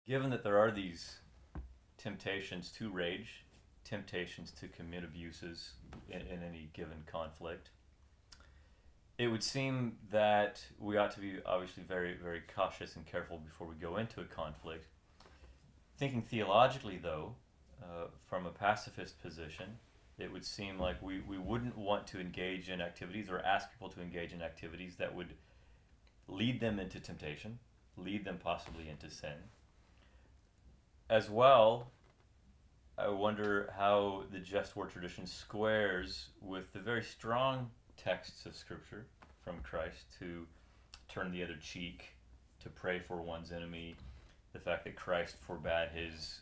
Given that there are these temptations to rage, temptations to commit abuses in any given conflict, it would seem that we ought to be obviously very, very cautious and careful before we go into a conflict. Thinking theologically, though, from a pacifist position, it would seem like we wouldn't want to engage in activities or ask people to engage in activities that would lead them into temptation, lead them possibly into sin. As well, I wonder how the just war tradition squares with the very strong texts of Scripture from Christ to turn the other cheek, to pray for one's enemy, the fact that Christ forbade his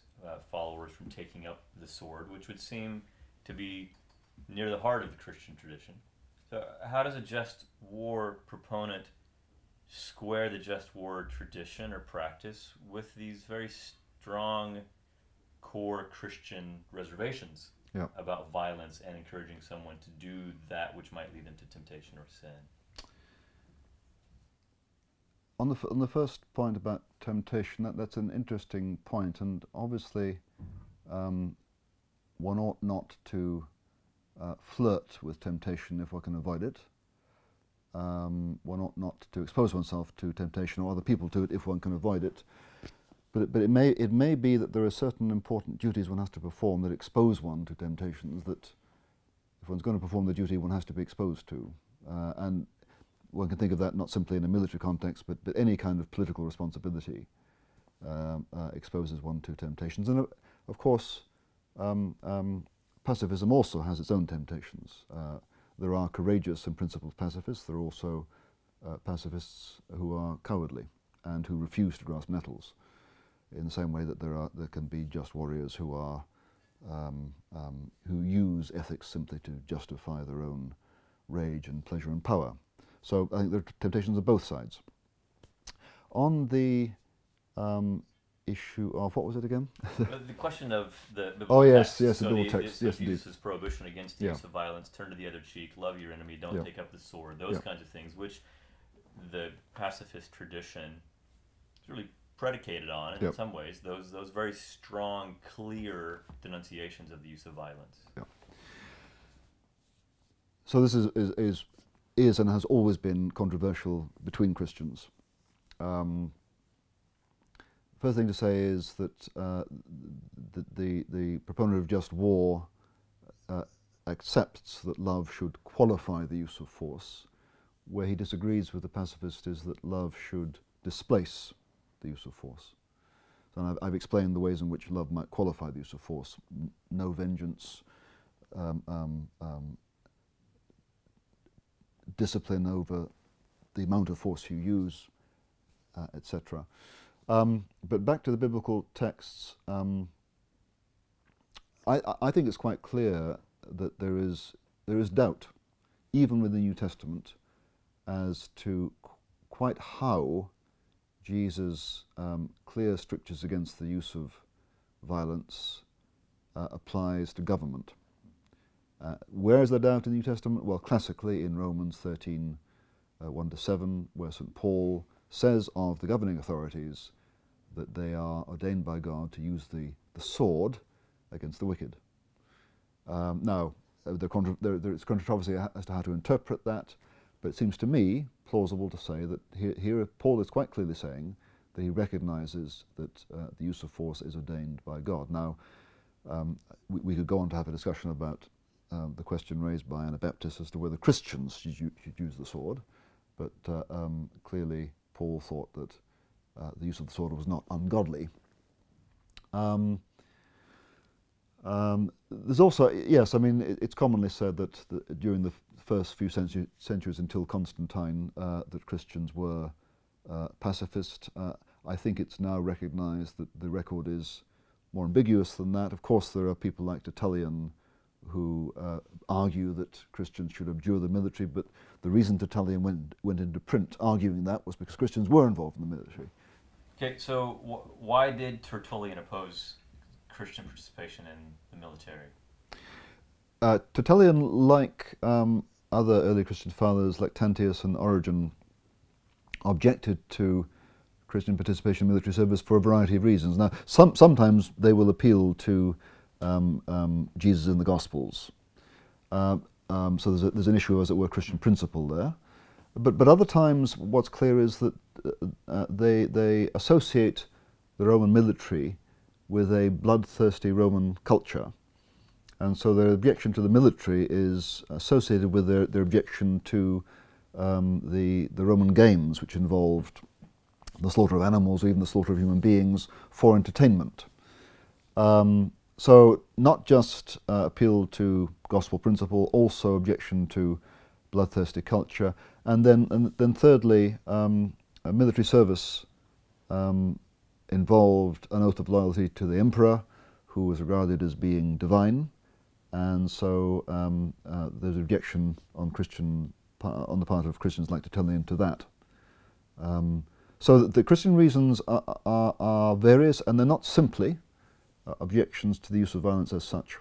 followers from taking up the sword, which would seem to be near the heart of the Christian tradition. So how does a just war proponent square the just war tradition or practice with these very strong core Christian reservations about violence and encouraging someone to do that which might lead them to temptation or sin? On the first point about temptation, that's an interesting point, and obviously one ought not to flirt with temptation if one can avoid it. One ought not to expose oneself to temptation or other people to it if one can avoid it. But it may be that there are certain important duties one has to perform that expose one to temptations that, if one's going to perform the duty, one has to be exposed to. And one can think of that not simply in a military context, but any kind of political responsibility exposes one to temptations. And of course, pacifism also has its own temptations. There are courageous and principled pacifists. There are also pacifists who are cowardly and who refuse to grasp nettles, in the same way that there can be just warriors who are who use ethics simply to justify their own rage and pleasure and power. So I think there are temptations of both sides. On the issue of, what was it again? The question of the biblical text. Yes, so the biblical text. Yes, indeed. Jesus' prohibition against the use of violence, turn to the other cheek, love your enemy, don't take up the sword, those kinds of things, which the pacifist tradition is really predicated on, and in some ways, those very strong, clear denunciations of the use of violence. So this is and has always been controversial between Christians. First thing to say is that the proponent of just war accepts that love should qualify the use of force. Where he disagrees with the pacifist is that love should displace the use of force. So I've explained the ways in which love might qualify the use of force. No vengeance, discipline over the amount of force you use, etc. But back to the biblical texts, I think it's quite clear that there is doubt, even within the New Testament, as to quite how Jesus' clear strictures against the use of violence applies to government. Where is there doubt in the New Testament? Well, classically in Romans 13, 1-7, where St. Paul says of the governing authorities that they are ordained by God to use the sword against the wicked. Now, there is controversy as to how to interpret that, but it seems to me plausible to say that here Paul is quite clearly saying that he recognizes that the use of force is ordained by God. Now, we could go on to have a discussion about the question raised by Anabaptists as to whether Christians should use the sword, but clearly Paul thought that the use of the sword was not ungodly. There's also, yes, I mean, it's commonly said that during the first few centuries until Constantine, that Christians were pacifist. I think it's now recognized that the record is more ambiguous than that. Of course, there are people like Tertullian who argue that Christians should abjure the military, but the reason Tertullian went into print arguing that was because Christians were involved in the military. Okay, so why did Tertullian oppose Christian participation in the military? Tertullian, like other early Christian fathers like Tantius and Origen, objected to Christian participation in military service for a variety of reasons. Now, sometimes they will appeal to Jesus in the Gospels. So there's an issue, as it were, Christian principle there. But other times, what's clear is that they associate the Roman military with a bloodthirsty Roman culture. And so their objection to the military is associated with their objection to the Roman games, which involved the slaughter of animals or even the slaughter of human beings for entertainment. So not just appeal to gospel principle, also objection to bloodthirsty culture. And then thirdly, military service involved an oath of loyalty to the emperor, who was regarded as being divine. And so there's an objection on the part of Christians like to turn into that. So the Christian reasons are various, and they're not simply objections to the use of violence as such.